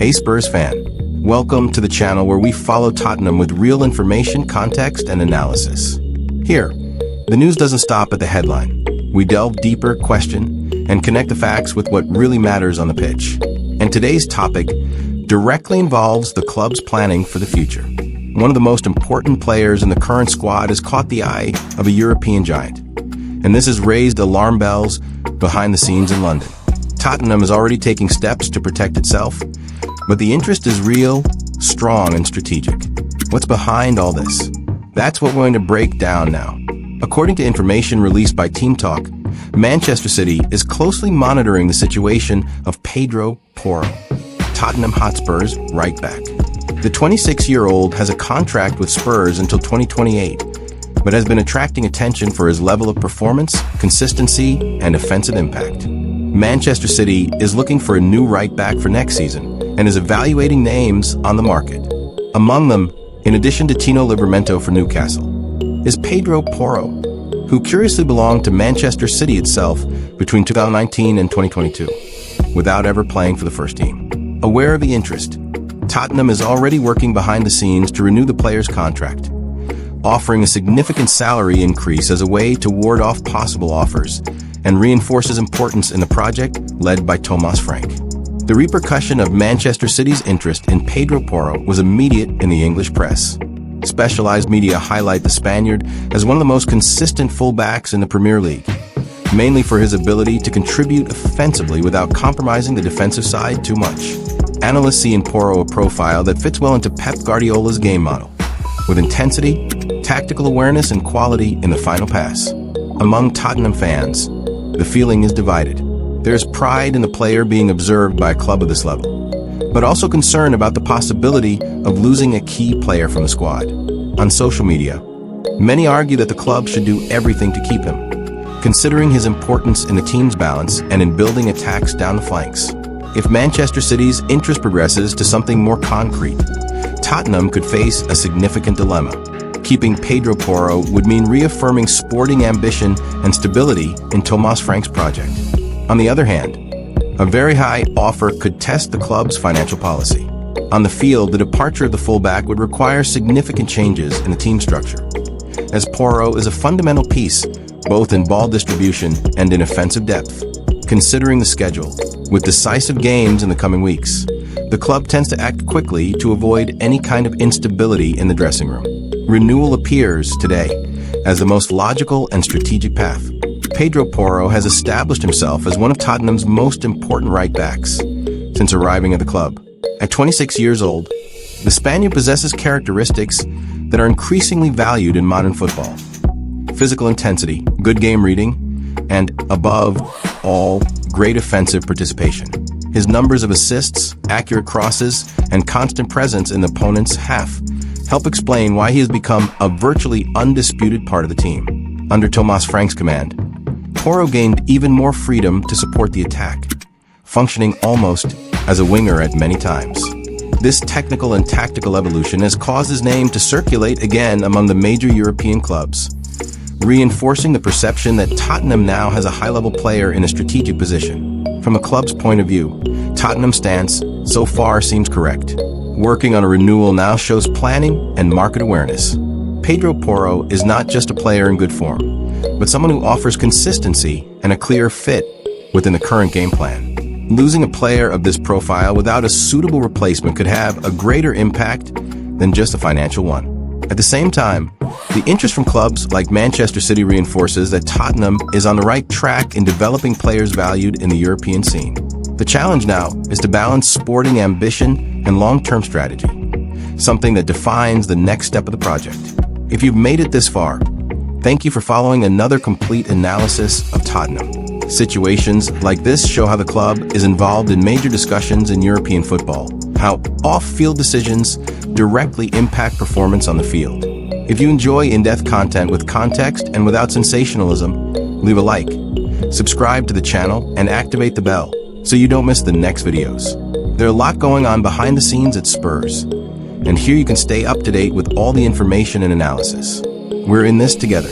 Hey Spurs fan, welcome to the channel where we follow Tottenham with real information, context, and analysis. Here, the news doesn't stop at the headline. We delve deeper, question, and connect the facts with what really matters on the pitch. And today's topic directly involves the club's planning for the future. One of the most important players in the current squad has caught the eye of a European giant, and this has raised alarm bells behind the scenes in London. Tottenham is already taking steps to protect itself, but the interest is real, strong, and strategic. What's behind all this? That's what we're going to break down now. According to information released by Team Talk, Manchester City is closely monitoring the situation of Pedro Porro, Tottenham Hotspur's right back. The 26-year-old has a contract with Spurs until 2028, but has been attracting attention for his level of performance, consistency, and offensive impact. Manchester City is looking for a new right back for next season and is evaluating names on the market. Among them, in addition to Tino Livramento for Newcastle, is Pedro Porro, who curiously belonged to Manchester City itself between 2019 and 2022, without ever playing for the first team. Aware of the interest, Tottenham is already working behind the scenes to renew the player's contract, offering a significant salary increase as a way to ward off possible offers and reinforces importance in the project led by Thomas Frank. The repercussion of Manchester City's interest in Pedro Porro was immediate in the English press. Specialized media highlight the Spaniard as one of the most consistent fullbacks in the Premier League, mainly for his ability to contribute offensively without compromising the defensive side too much. Analysts see in Porro a profile that fits well into Pep Guardiola's game model, with intensity, tactical awareness, and quality in the final pass. Among Tottenham fans, the feeling is divided. There is pride in the player being observed by a club of this level, but also concern about the possibility of losing a key player from the squad. On social media, many argue that the club should do everything to keep him, considering his importance in the team's balance and in building attacks down the flanks. If Manchester City's interest progresses to something more concrete, Tottenham could face a significant dilemma. Keeping Pedro Porro would mean reaffirming sporting ambition and stability in Thomas Frank's project. On the other hand, a very high offer could test the club's financial policy. On the field, the departure of the fullback would require significant changes in the team structure, as Porro is a fundamental piece both in ball distribution and in offensive depth. Considering the schedule, with decisive games in the coming weeks, the club tends to act quickly to avoid any kind of instability in the dressing room. Renewal appears today as the most logical and strategic path. Pedro Porro has established himself as one of Tottenham's most important right backs since arriving at the club. At 26 years old, the Spaniard possesses characteristics that are increasingly valued in modern football: physical intensity, good game reading, and, above all, great offensive participation. His numbers of assists, accurate crosses, and constant presence in the opponent's half help explain why he has become a virtually undisputed part of the team. Under Thomas Frank's command, Porro gained even more freedom to support the attack, functioning almost as a winger at many times. This technical and tactical evolution has caused his name to circulate again among the major European clubs, reinforcing the perception that Tottenham now has a high-level player in a strategic position. From a club's point of view, Tottenham's stance so far seems correct. Working on a renewal now shows planning and market awareness. Pedro Porro is not just a player in good form, but someone who offers consistency and a clear fit within the current game plan. Losing a player of this profile without a suitable replacement could have a greater impact than just a financial one. At the same time, the interest from clubs like Manchester City reinforces that Tottenham is on the right track in developing players valued in the European scene. The challenge now is to balance sporting ambition and long-term strategy, something that defines the next step of the project. If you've made it this far, thank you for following another complete analysis of Tottenham. Situations like this show how the club is involved in major discussions in European football, how off-field decisions directly impact performance on the field. If you enjoy in-depth content with context and without sensationalism, leave a like, subscribe to the channel, and activate the bell so you don't miss the next videos. There's a lot going on behind the scenes at Spurs, and here you can stay up to date with all the information and analysis. We're in this together.